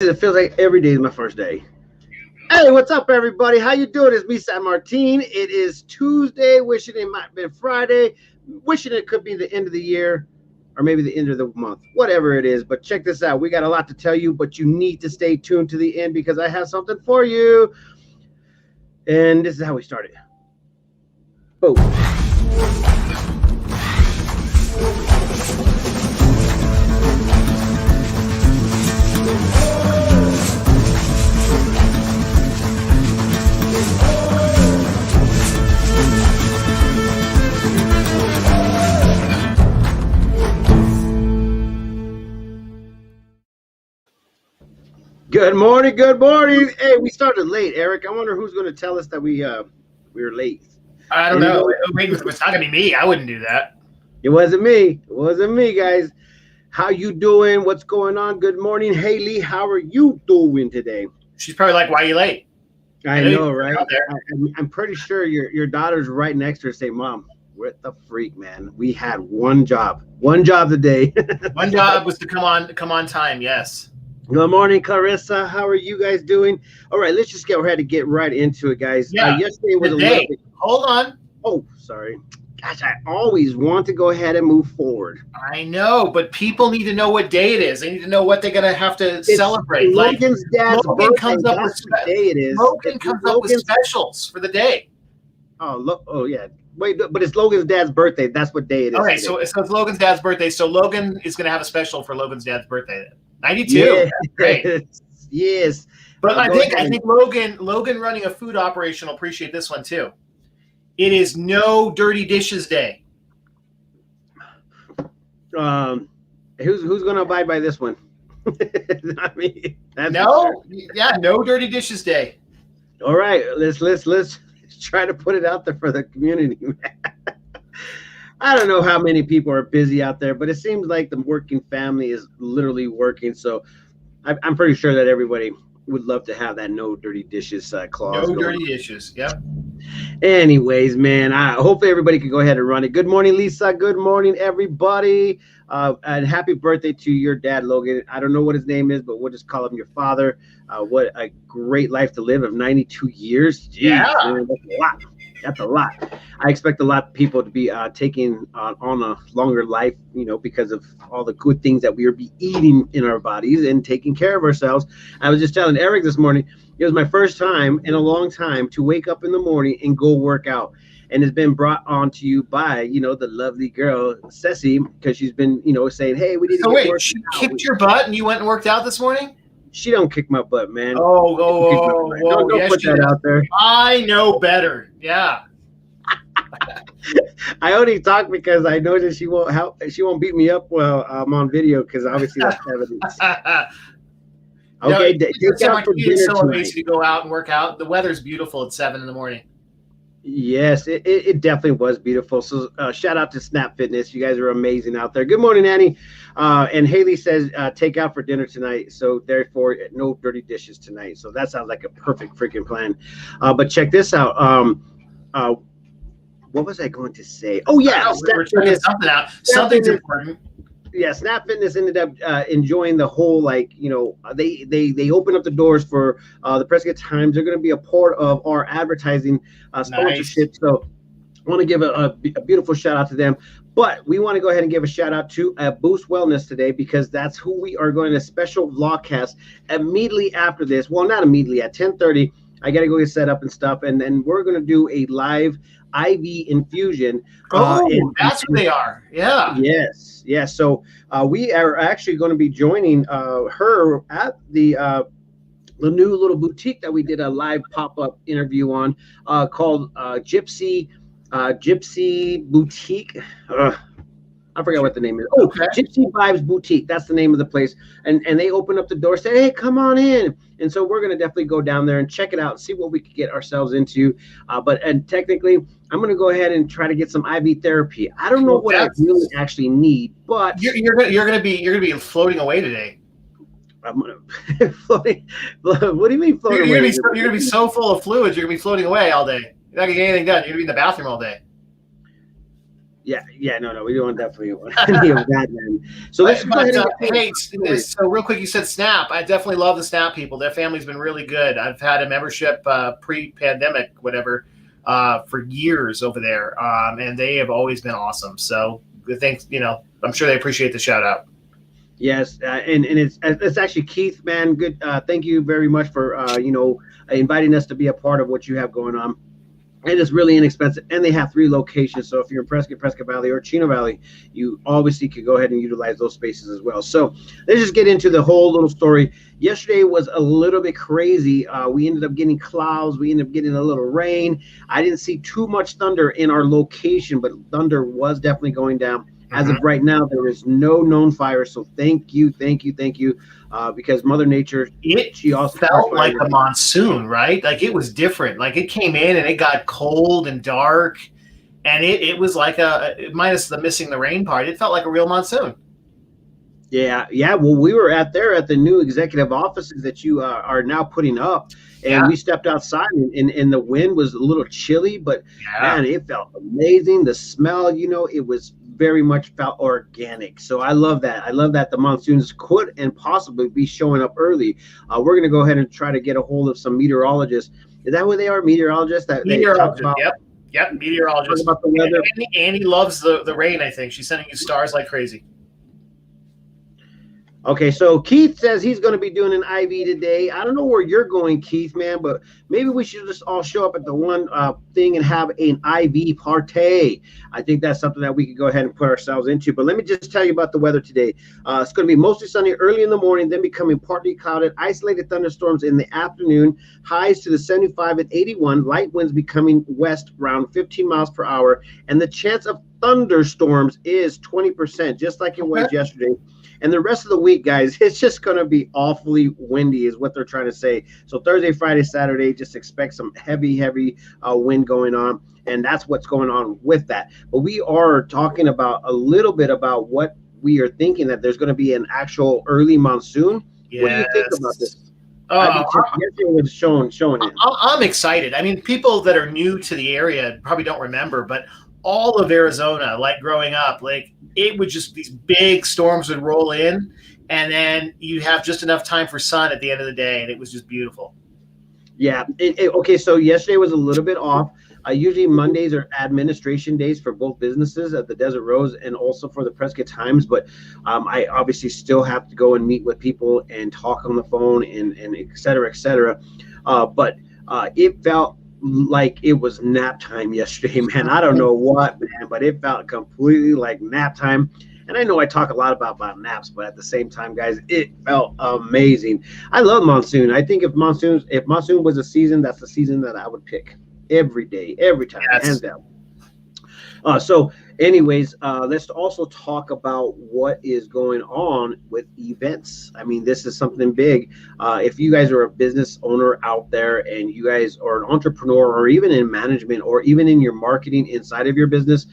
It feels like every day is my first day. Hey, what's up, everybody? How you doing? It's me, San Martin. It is Tuesday. Wishing it might have been Friday. Wishing it could be the end of the year, or maybe the end of the month. Whatever it is. But check this out. We got a lot to tell you, but you need to stay tuned to the end because I have something for you. And this is how we started. Boom. Good morning, good morning. Hey, we started late, Eric. I wonder who's going to tell us that we were late. I don't know. Maybe it was not going to be me. I wouldn't do that. It wasn't me. It wasn't me, guys. How you doing? What's going on? Good morning, Haley. How are you doing today? She's probably like, "Why are you late?" I know, right? I'm pretty sure your daughter's right next to her saying, "Mom, what the freak, man? We had one job today." One job was to come on time. Yes. Good morning, Clarissa. How are you guys doing? All right, let's just get ready to get right into it, guys. Yeah. Yesterday was a little bit. Hold on. Oh, sorry. Gosh, I always want to go ahead and move forward. I know, but people need to know what day it is. They need to know what they're gonna have to celebrate. Logan's dad's Logan birthday. comes up That's with what day it is. Logan comes up with specials for the day. Oh yeah. Wait, but it's Logan's dad's birthday. That's what day it is. Okay, so it's Logan's dad's birthday. So Logan is gonna have a special for Logan's dad's birthday. 92. Yeah. Great. Yes. But I think Logan running a food operation will appreciate this one too. It is No Dirty Dishes Day. Who's gonna abide by this one? I mean, No Dirty Dishes Day. All right, let's try to put it out there for the community. I don't know how many people are busy out there, but it seems like the working family is literally working. So I'm pretty sure that everybody would love to have that no dirty dishes clause. No dirty dishes. Yep. Anyways, man, hopefully everybody can go ahead and run it. Good morning, Lisa. Good morning, everybody. And happy birthday to your dad, Logan. I don't know what his name is, but we'll just call him your father. What a great life to live of 92 years. Jeez, yeah. Man, that's a lot. I expect a lot of people to be taking on a longer life, because of all the good things that we are eating in our bodies and taking care of ourselves. I was just telling Eric this morning, it was my first time in a long time to wake up in the morning and go work out. And it's been brought on to you by, the lovely girl, Ceci, because she's been, saying, hey, we need to get wait, she kicked your butt and you went and worked out this morning? She don't kick my butt, man. Whoa. Don't put that out there. I know better. Yeah. I only talk because I know that she won't beat me up while I'm on video because obviously that's evidence. Okay, it's so amazing to go out and work out. The weather's beautiful at 7 a.m. Yes, it definitely was beautiful. So shout out to Snap Fitness. You guys are amazing out there. Good morning, Annie. And Haley says take out for dinner tonight. So therefore, no dirty dishes tonight. So that sounds like a perfect freaking plan. But check this out. What was I going to say? Oh yeah, we're checking something out. Something's important. Yeah, Snap Fitness ended up enjoying the whole, they opened up the doors for the Prescott Times. They're going to be a part of our advertising sponsorship. Nice. So I want to give a beautiful shout out to them. But we want to go ahead and give a shout out to Boost Wellness today because that's who we are going to special vlogcast immediately after this. Well, not immediately, at 10:30. I got to go get set up and stuff. And then we're going to do a live IV infusion. That's who they are. Yeah. Yes. So we are actually going to be joining her at the new little boutique that we did a live pop-up interview on called Gypsy Boutique. I forgot what the name is. Gypsy Vibes Boutique. That's the name of the place. And they open up the door, say, hey, come on in. And so we're going to definitely go down there and check it out and see what we could get ourselves into. But technically, I'm going to go ahead and try to get some IV therapy. I don't know what I really actually need, but you're going to be floating away today. I'm gonna floating. What do you mean floating away? You're going to be so full of fluids. You're going to be floating away all day. You're not going to get anything done. You're going to be in the bathroom all day. No, we don't definitely want any of that, man. So let's go ahead so real quick, you said Snap. I definitely love the Snap people. Their family's been really good. I've had a membership pre-pandemic, whatever, for years over there, and they have always been awesome. So thanks, I'm sure they appreciate the shout out. Yes, and it's actually Keith, man. Good. Thank you very much for inviting us to be a part of what you have going on. It is really inexpensive, and they have 3 locations. So if you're in Prescott Valley, or Chino Valley, you obviously could go ahead and utilize those spaces as well. So let's just get into the whole little story. Yesterday was a little bit crazy. We ended up getting clouds. We ended up getting a little rain. I didn't see too much thunder in our location, but thunder was definitely going down. As of right now, there is no known fire. So thank you. Because Mother Nature, she also felt like a monsoon, right? Like it was different. Like it came in and it got cold and dark, and it was like minus the missing the rain part. It felt like a real monsoon. Yeah. Well, we were at the new executive offices that you are now putting up, and we stepped outside, and the wind was a little chilly, but man, it felt amazing. The smell, it was very much felt organic. So I love that. I love that the monsoons could and possibly be showing up early. We're going to go ahead and try to get a hold of some meteorologists. Is that what they are? Meteorologists? Meteorologists. Yep. Meteorologists. About the weather. Annie loves the rain, I think. She's sending you stars like crazy. Okay, so Keith says he's going to be doing an IV today. I don't know where you're going, Keith, man, but maybe we should just all show up at the one thing and have an IV party. I think that's something that we could go ahead and put ourselves into. But let me just tell you about the weather today. It's going to be mostly sunny early in the morning, then becoming partly clouded, isolated thunderstorms in the afternoon, highs to the 75 and 81, light winds becoming west around 15 miles per hour, and the chance of thunderstorms is 20%, just like it was yesterday. And the rest of the week, guys, it's just going to be awfully windy is what they're trying to say. So Thursday, Friday, Saturday, just expect some heavy wind going on. And that's what's going on with that. But we are talking about a little bit about what we are thinking, that there's going to be an actual early monsoon. Yes. What do you think about this? Was showing it. I'm excited. I mean, people that are new to the area probably don't remember, but all of Arizona, like growing up, like it would just, these big storms would roll in, and then you have just enough time for sun at the end of the day, and it was just beautiful. Yeah. Okay, so yesterday was a little bit off. Usually Mondays are administration days for both businesses at the Desert Rose and also for the Prescott Times, but I obviously still have to go and meet with people and talk on the phone and et cetera, et cetera. But it felt like it was nap time yesterday, man. I don't know what, man, but it felt completely like nap time. And I know I talk a lot about naps, but at the same time, guys, it felt amazing. I love monsoon. I think if monsoon was a season, that's the season that I would pick every day, every time, hands down. So anyways, let's also talk about what is going on with events. I mean, this is something big. If you guys are a business owner out there and you guys are an entrepreneur or even in management or even in your marketing inside of your business,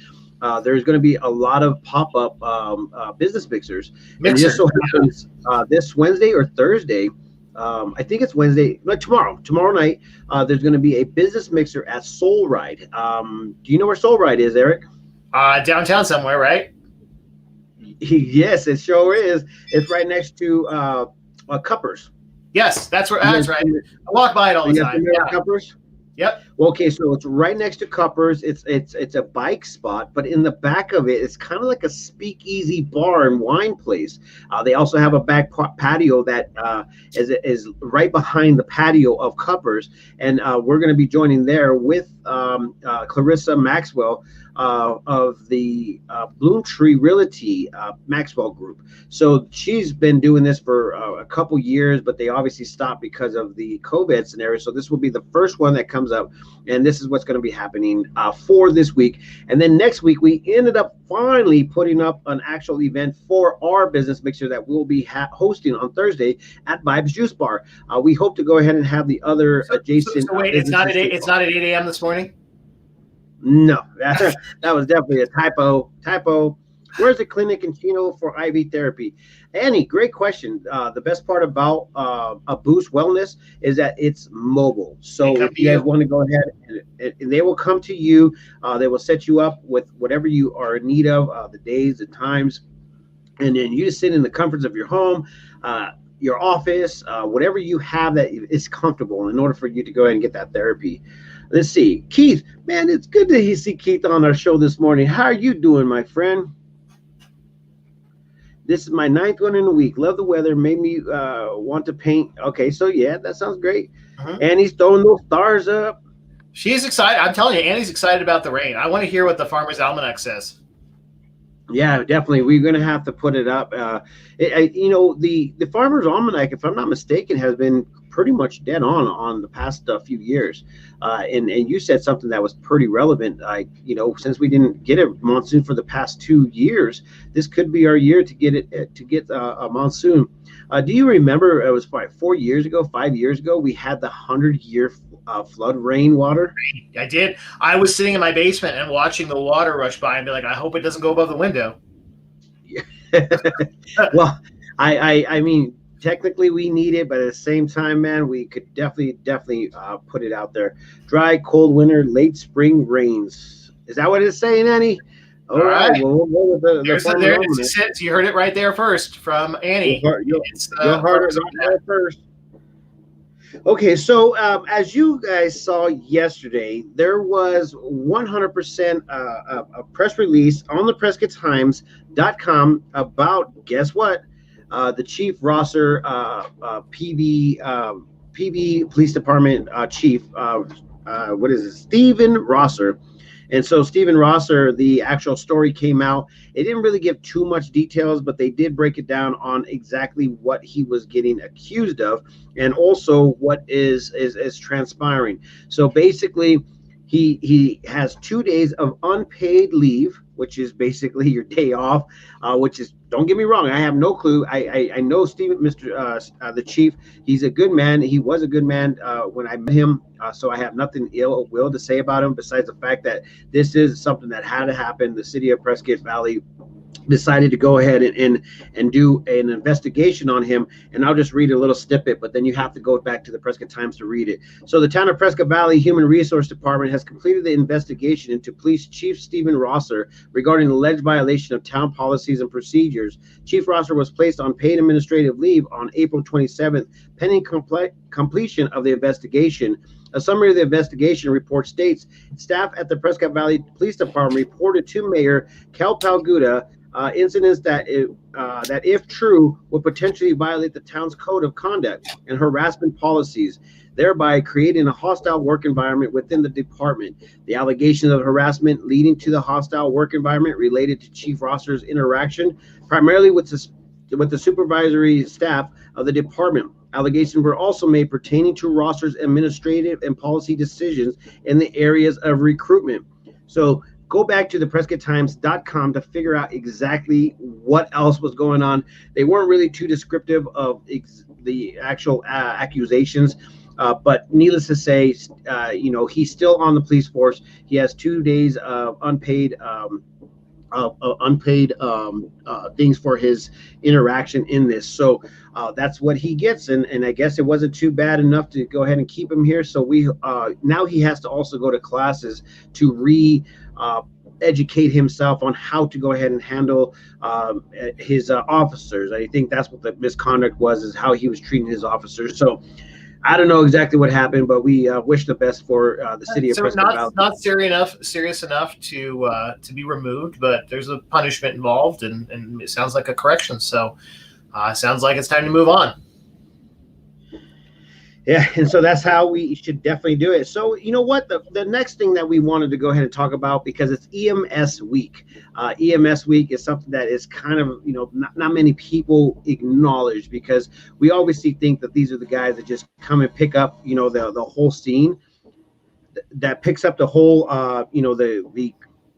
there's going to be a lot of pop-up business mixers. And just so happens this Wednesday or Thursday, I think it's Wednesday, like tomorrow night, there's going to be a business mixer at Soul Ride. Do you know where Soul Ride is, Eric? Downtown somewhere, right? Yes, it sure is. It's right next to Cuppers. Yes, that's right. I walk by it all the time. Cuppers? Yep. Well, okay, so it's right next to Cuppers. It's a bike spot, but in the back of it, it's kind of like a speakeasy bar and wine place. They also have a back patio that is right behind the patio of Cuppers, and we're going to be joining there with Clarissa Maxwell of the Bloom Tree Realty Maxwell Group. So she's been doing this for a couple years, but they obviously stopped because of the COVID scenario. So this will be the first one that comes up, and this is what's going to be happening for this week. And then next week, we ended up finally putting up an actual event for our business mixer that we'll be hosting on Thursday at Vibes Juice Bar. We hope to go ahead and have the other adjacent. So wait, it's not at 8 a.m. this morning? No, that was definitely a typo. Where's the clinic in Chino for IV therapy? Annie, great question. The best part about a Boost Wellness is that it's mobile. So if you guys want to go ahead, and they will come to you. They will set you up with whatever you are in need of, the days, the times, and then you just sit in the comforts of your home, your office, whatever you have that is comfortable in order for you to go ahead and get that therapy. Let's see. Keith, man, it's good to see Keith on our show this morning. How are you doing, my friend? This is my 9th one in a week. Love the weather. Made me want to paint. Okay, so yeah, that sounds great. Annie's throwing those stars up. She's excited. I'm telling you, Annie's excited about the rain. I want to hear what the Farmer's Almanac says. Yeah, definitely. We're going to have to put it up. The Farmer's Almanac, if I'm not mistaken, has been pretty much dead on the past few years. And you said something that was pretty relevant. Since we didn't get a monsoon for the past 2 years, this could be our year to get a monsoon. Do you remember it was 5 years ago, we had the 100-year flood rainwater? I did. I was sitting in my basement and watching the water rush by and be like, I hope it doesn't go above the window. Well, I mean, technically we need it, but at the same time, man, we could definitely put it out there. Dry, cold winter, late spring rains. Is that what it's saying, Annie? All right. Well, we'll go with the you heard it right there first from Annie. You'll heard it right there first. Okay, so as you guys saw yesterday, there was 100% a press release on the PrescottTimes.com about, guess what? The Chief Rosser, PV Police Department Chief, Stephen Rosser. And so Stephen Rosser, the actual story came out. It didn't really give too much details, but they did break it down on exactly what he was getting accused of and also what is transpiring. So basically, he has 2 days of unpaid leave, which is basically your day off, which is, don't get me wrong, I have no clue. I know Stephen, the chief, he's a good man. He was a good man when I met him, so I have nothing ill will to say about him besides the fact that this is something that had to happen. The city of Prescott Valley decided to go ahead and do an investigation on him, and I'll just read a little snippet, but then you have to go back to the Prescott Times to read it. So the town of Prescott Valley Human Resource Department has completed the investigation into Police Chief Stephen Rosser regarding alleged violation of town policies and procedures. Chief Rosser was placed on paid administrative leave on April 27th, pending completion of the investigation. A summary of the investigation report states staff at the Prescott Valley Police Department reported to Mayor Cal Palguda incidents that if true, would potentially violate the town's code of conduct and harassment policies, thereby creating a hostile work environment within the department. The allegations of harassment leading to the hostile work environment related to Chief Rosser's interaction primarily with the supervisory staff of the department. Allegations were also made pertaining to Rosser's administrative and policy decisions in the areas of recruitment. So go back to the PrescottTimes.com to figure out exactly what else was going on. They weren't really too descriptive of the actual accusations, but needless to say, he's still on the police force. He has 2 days of unpaid things for his interaction in this. So that's what he gets, and I guess it wasn't too bad enough to go ahead and keep him here. So we now he has to also go to classes to educate himself on how to go ahead and handle his officers. I think that's what the misconduct was, is how he was treating his officers. So I don't know exactly what happened, but we wish the best for the city of Prescott Valley. Not serious enough to be removed, but there's a punishment involved, and it sounds like a correction. So sounds like it's time to move on. Yeah, and so that's how we should definitely do it. So you know what? The next thing that we wanted to go ahead and talk about, because it's EMS week. EMS week is something that is kind of, not many people acknowledge, because we obviously think that these are the guys that just come and pick up, the whole scene, that picks up the whole,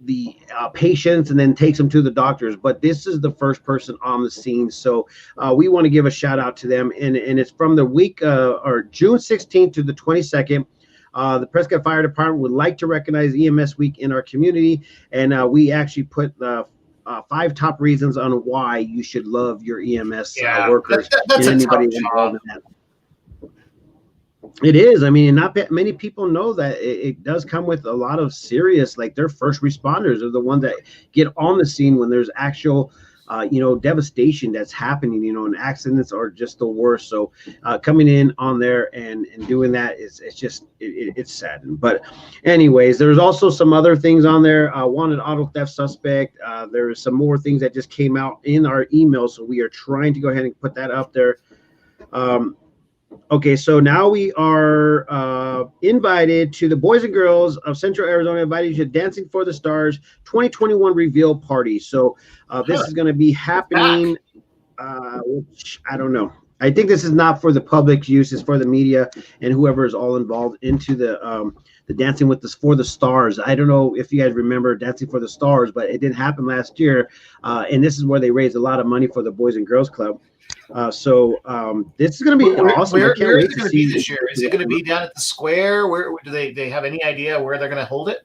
the patients and then takes them to the doctors. But this is the first person on the scene, so we want to give a shout out to them, and it's from the week or June 16th to the 22nd. The Prescott Fire Department would like to recognize EMS week in our community, and we actually put 5 top reasons on why you should love your EMS workers. That's and anybody involved in that. It is. I mean, not many people know that it does come with a lot of serious, like their first responders are the ones that get on the scene when there's actual, devastation that's happening, and accidents are just the worst. So coming in on there and doing that it's sad. But anyways, there's also some other things on there. Wanted auto theft suspect. There's some more things that just came out in our email. So we are trying to go ahead and put that up there. Okay, so now we are invited to the Boys and Girls of Central Arizona, invited you to Dancing for the Stars 2021 reveal party. So this is going to be happening, which I don't know. I think this is not for the public use. It's for the media and whoever is all involved into the Dancing for the Stars. I don't know if you guys remember Dancing for the Stars, but it didn't happen last year. And this is where they raised a lot of money for the Boys and Girls Club. So this is going to be awesome. Where is it going to be this year? Is it going to be down at the square? Where do they have any idea where they're going to hold it?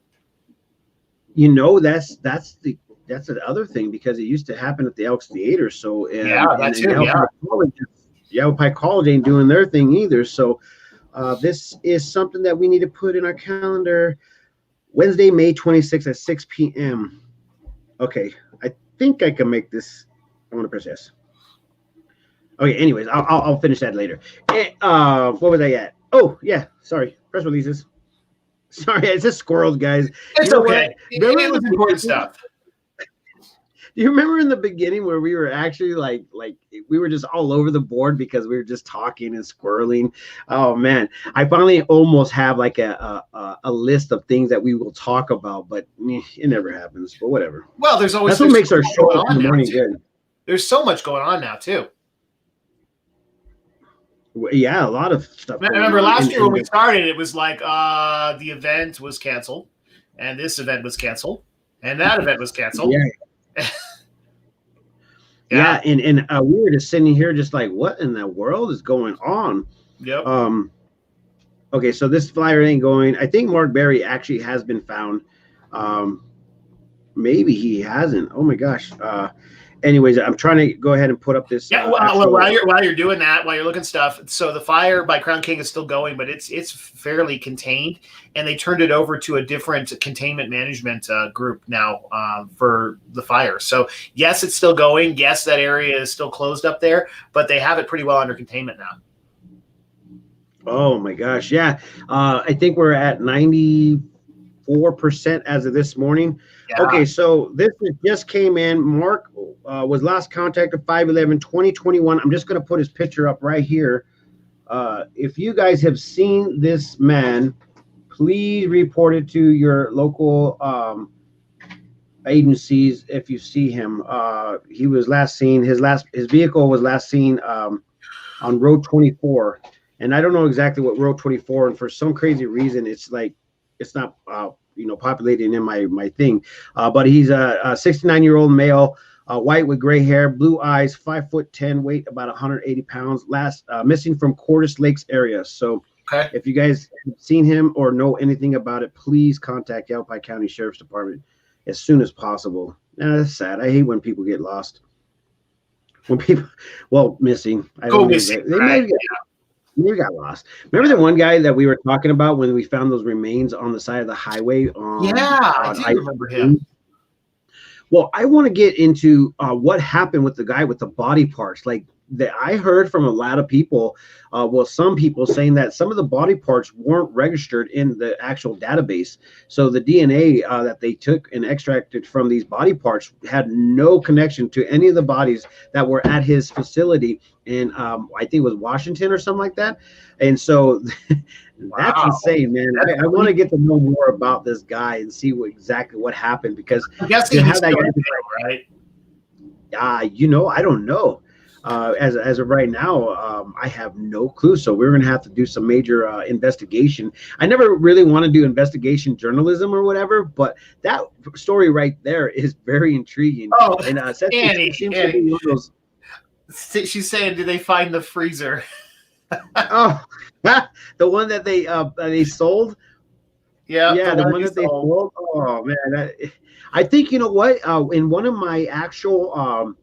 That's the other thing, because it used to happen at the Elks Theater. So Yavapai College ain't doing their thing either. So this is something that we need to put in our calendar. Wednesday, May 26th at 6 p.m. Okay, I think I can make this. I want to press yes. Okay, anyways, I'll finish that later. What was I at? Oh, yeah, sorry. Press releases. Sorry, it's just squirrels, guys. It's okay. It was important stuff. Do you remember in the beginning where we were actually like we were just all over the board because we were just talking and squirreling? Oh man, I finally almost have like a list of things that we will talk about, but it never happens. But whatever. Well, that's what makes our show in the morning good. There's so much going on now too. Yeah, a lot of stuff. I remember last year when we started, it was like the event was canceled, and this event was canceled, and that event was canceled. Yeah, and we were just sitting here just like, what in the world is going on? Yep. Okay, so this flyer ain't going. I think Mark Berry actually has been found. Maybe he hasn't. Oh my gosh. Anyways, I'm trying to go ahead and put up this. Yeah, while you're doing that, while you're looking stuff, so the fire by Crown King is still going, but it's fairly contained, and they turned it over to a different containment management group now for the fire. So yes, it's still going. Yes, that area is still closed up there, but they have it pretty well under containment now. Oh my gosh, yeah. I think we're at 94% as of this morning. Yeah. Okay, so this just came in. Mark was last contacted 5/11/2021. I'm just going to put his picture up right here. If you guys have seen this man, please report it to your local agencies. If you see him, he was last seen. His vehicle was last seen on Road 24, and I don't know exactly what Road 24. And for some crazy reason, it's not. Populating in my thing, but he's a 69-year-old male, white with gray hair, blue eyes, 5'10", weight about 180 pounds. Last missing from Cordis Lakes area. So if you guys have seen him or know anything about it, please contact Yavapai County Sheriff's Department as soon as possible. That's sad. I hate when people get lost. When people, missing. Maybe got lost. Remember the one guy that we were talking about when we found those remains on the side of the highway? I do remember him. Well, I want to get into what happened with the guy with the body parts. Like I heard from a lot of people, some people saying that some of the body parts weren't registered in the actual database. So the DNA that they took and extracted from these body parts had no connection to any of the bodies that were at his facility in, I think it was Washington or something like that. And so that's insane, man. I want to get to know more about this guy and see exactly what happened, because I guess he has that guy, right? I don't know. As of right now, I have no clue. So we're going to have to do some major investigation. I never really want to do investigation journalism or whatever, but that story right there is very intriguing. Oh, and Annie. She's saying, did they find the freezer? Oh, the one that they sold? Yeah, Yeah, the one that they sold. Oh man, I think you know what? In one of my actual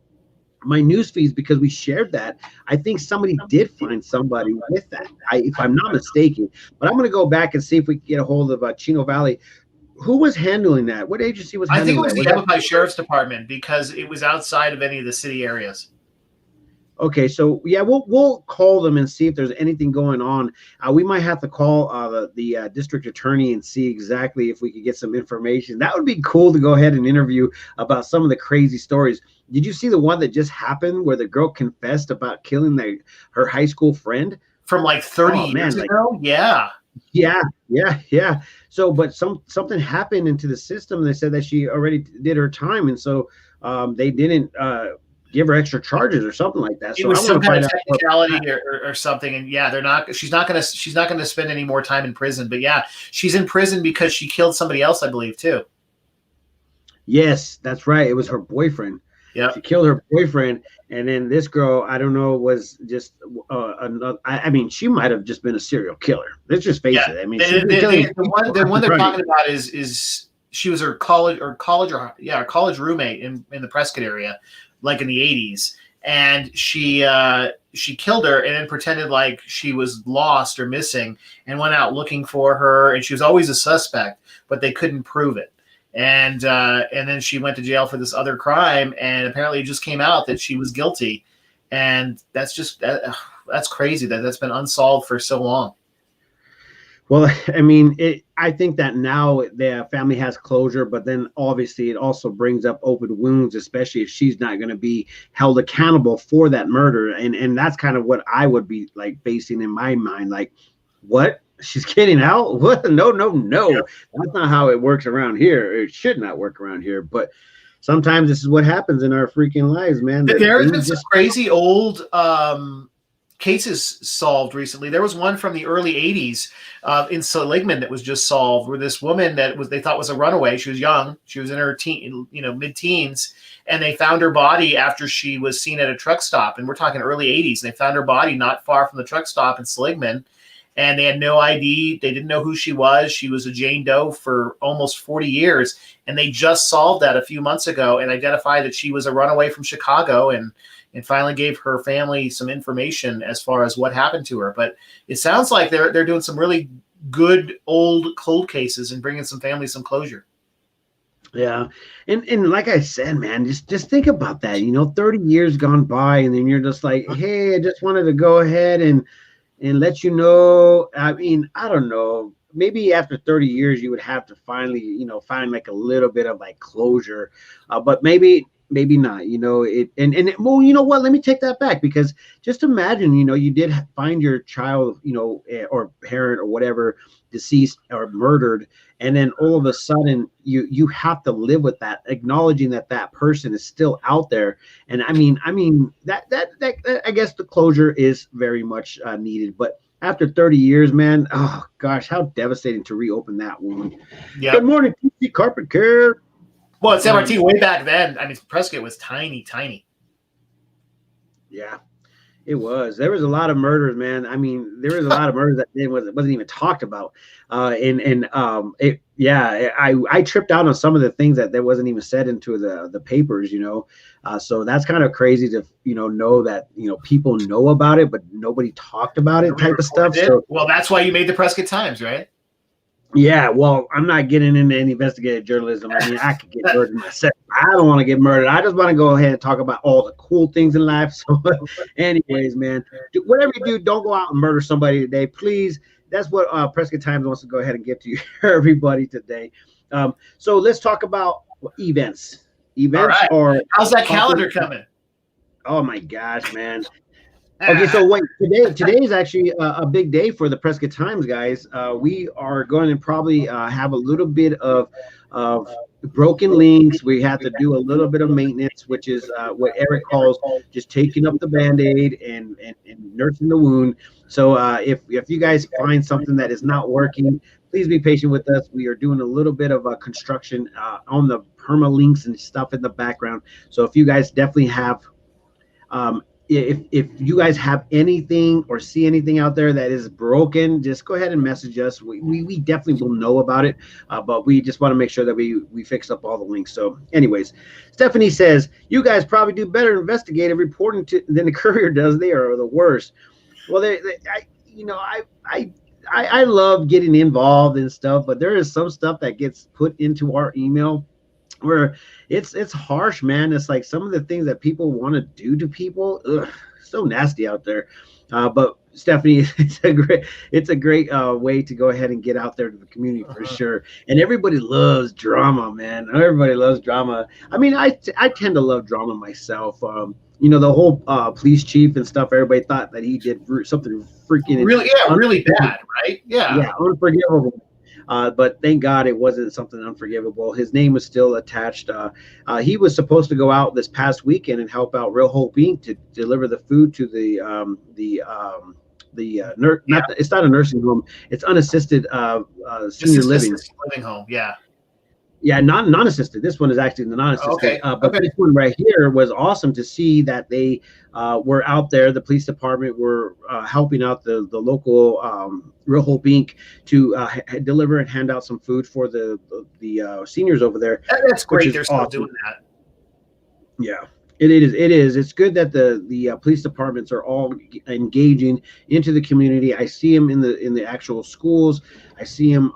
my news feeds, because we shared that, I think somebody did find somebody with that. If I'm not mistaken, but I'm going to go back and see if we can get a hold of Chino Valley. Who was handling that? What agency was I think it handling was that? the Yavapai Sheriff's Department because it was outside of any of the city areas. Okay, so yeah, we'll call them and see if there's anything going on. We might have to call the district attorney and see exactly if we could get some information. That would be cool to go ahead and interview about some of the crazy stories. Did you see the one that just happened where the girl confessed about killing her high school friend from like 30 years ago? Yeah. Yeah. So, but something happened into the system. They said that she already did her time, and so they didn't give her extra charges or something like that. It was some kind of technicality or something. And yeah, she's not going to spend any more time in prison, but yeah, she's in prison because she killed somebody else, I believe, too. Yes, that's right. It was her boyfriend. Yeah. She killed her boyfriend. And then this girl, I don't know, was just another. I mean, she might have just been a serial killer. Let's just face it. I mean, the one they're talking about is she was her college roommate in the Prescott area, like in the 80s, and she killed her and then pretended like she was lost or missing and went out looking for her, and she was always a suspect, but they couldn't prove it. And then she went to jail for this other crime, and apparently it just came out that she was guilty, and that's crazy that's been unsolved for so long. Well, I mean, I think that now the family has closure, but then obviously it also brings up open wounds, especially if she's not going to be held accountable for that murder. And that's kind of what I would be like facing in my mind. Like, what? She's getting out? What? No. Yeah. That's not how it works around here. It should not work around here. But sometimes this is what happens in our freaking lives, man. There have been some crazy old cases solved recently. There was one from the early 80s in Seligman that was just solved, where this woman they thought was a runaway. She was young. She was in her mid-teens, and they found her body after she was seen at a truck stop. And we're talking early 80s. And they found her body not far from the truck stop in Seligman, and they had no ID. They didn't know who she was. She was a Jane Doe for almost 40 years. And they just solved that a few months ago and identified that she was a runaway from Chicago, and finally gave her family some information as far as what happened to her. But it sounds like they're doing some really good old cold cases and bringing some families some closure. Yeah. And like I said, man, just think about that, 30 years gone by, and then you're just like, hey, I just wanted to go ahead and let you know. I mean, I don't know. Maybe after 30 years, you would have to finally, find like a little bit of like closure, but maybe not, well, you know what, let me take that back, because just imagine, you did find your child, or parent or whatever deceased or murdered, and then all of a sudden you have to live with that, acknowledging that person is still out there. And I mean that I guess the closure is very much needed, but after 30 years, man, oh gosh, how devastating to reopen that wound. Yep. Good morning, PC Carpet Care. Well, at San Martin, way back then, I mean, Prescott was tiny. Yeah, it was. There was a lot of murders, man. I mean, there was a lot of murders that wasn't even talked about. I tripped out on some of the things that wasn't even said into the papers, so that's kind of crazy to, know that, people know about it, but nobody talked about it type of stuff. So, well, that's why you made the Prescott Times, right? Yeah, well, I'm not getting into any investigative journalism. I mean, I could get murdered myself. I don't want to get murdered. I just want to go ahead and talk about all the cool things in life. So, anyways, man, whatever you do, don't go out and murder somebody today, please. That's what Prescott Times wants to go ahead and give to you, everybody, today. So let's talk about events. Right. How's that calendar coming? Oh my gosh, man. Okay, so wait, today is actually a big day for the Prescott Times, guys. We are going to probably have a little bit of broken links. We have to do a little bit of maintenance, which is what Eric calls just taking up the Band-Aid and nursing the wound. So if you guys find something that is not working, please be patient with us. We are doing a little bit of construction on the permalinks and stuff in the background. So if you guys definitely have if you guys have anything or see anything out there that is broken, just go ahead and message us. We definitely will know about it, but we just want to make sure that we fix up all the links. So anyways, Stephanie says, you guys probably do better investigative reporting than the Courier does. They are the worst. Well, I love getting involved in stuff, but there is some stuff that gets put into our email where it's harsh, man. It's like some of the things that people want to do to people, so nasty out there. But Stephanie, it's a great way to go ahead and get out there to the community for sure. And everybody loves drama, man. Everybody loves drama. I mean, I tend to love drama myself. The whole police chief and stuff, everybody thought that he did something freaking really bad, right? Yeah, unforgivable. But thank God it wasn't something unforgivable. His name was still attached. He was supposed to go out this past weekend and help out Real Hope Inc. to deliver the food to it's not a nursing home. It's unassisted senior living home. Yeah. Yeah, non-assisted. This one is actually the non-assisted. Okay. But this one right here was awesome to see that they were out there. The police department were helping out the local Real Hope Inc. to deliver and hand out some food for the seniors over there. That's great. They're still doing that. Yeah. It is. It's good that the police departments are all engaging into the community. I see them in the actual schools. I see them,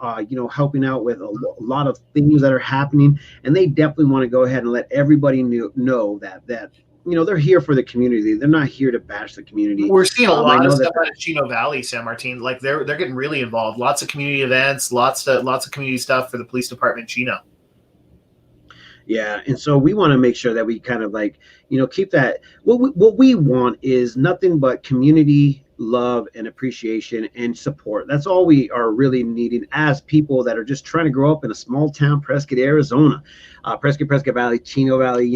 helping out with a lot of things that are happening, and they definitely want to go ahead and let everybody know that they're here for the community. They're not here to bash the community. We're seeing a lot of stuff out of Chino Valley, San Martin. Like they're getting really involved. Lots of community events, lots of community stuff for the police department in Chino. Yeah, and so we want to make sure that we kind of keep that. What we want is nothing but community love and appreciation and support. That's all we are really needing as people that are just trying to grow up in a small town, Prescott, Arizona. Prescott Valley, Chino Valley,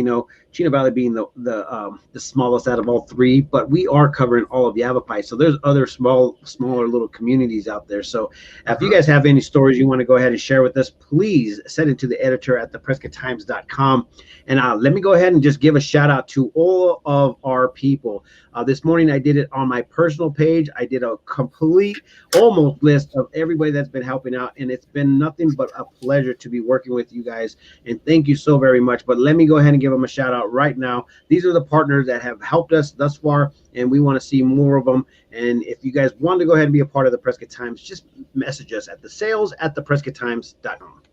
Chino Valley being the smallest out of all three, but we are covering all of Yavapai. So there's other smaller little communities out there. So if you guys have any stories you want to go ahead and share with us, please send it to the editor at theprescotttimes.com. And let me go ahead and just give a shout out to all of our people. This morning I did it on my personal page. I did a complete almost list of everybody that's been helping out, and it's been nothing but a pleasure to be working with you guys. And thank you so very much. But let me go ahead and give them a shout out right now. These are the partners that have helped us thus far, and we want to see more of them. And if you guys want to go ahead and be a part of the Prescott Times, just message us at the sales@theprescotttimes.com.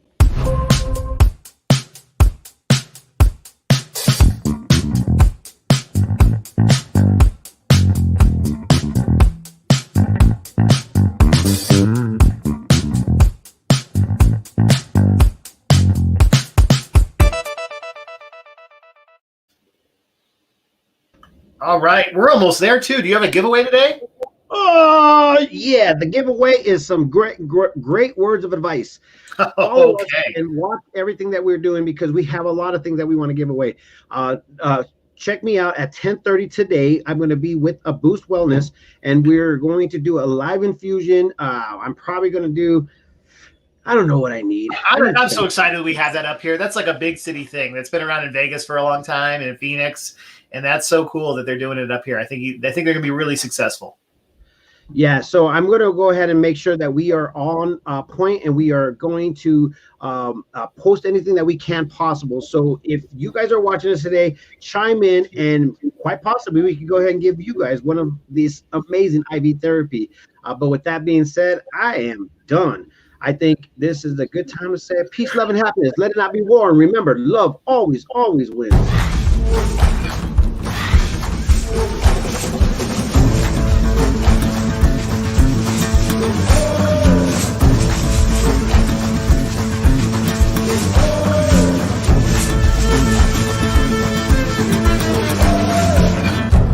All right, we're almost there too. Do you have a giveaway today? Yeah, the giveaway is some great words of advice. Okay. And watch everything that we're doing because we have a lot of things that we want to give away. Check me out at 10:30 today. I'm going to be with a Boost Wellness, and we're going to do a live infusion. I'm probably going to do. I don't know what I need. I'm so excited that we have that up here. That's like a big city thing that's been around in Vegas for a long time and in Phoenix. And that's so cool that they're doing it up here. I think they're going to be really successful. Yeah, so I'm going to go ahead and make sure that we are on point, and we are going to post anything that we can possible. So if you guys are watching us today, chime in, and quite possibly we can go ahead and give you guys one of these amazing IV therapy. But with that being said, I am done. I think this is a good time to say peace, love, and happiness. Let it not be war. And remember, love always, always wins.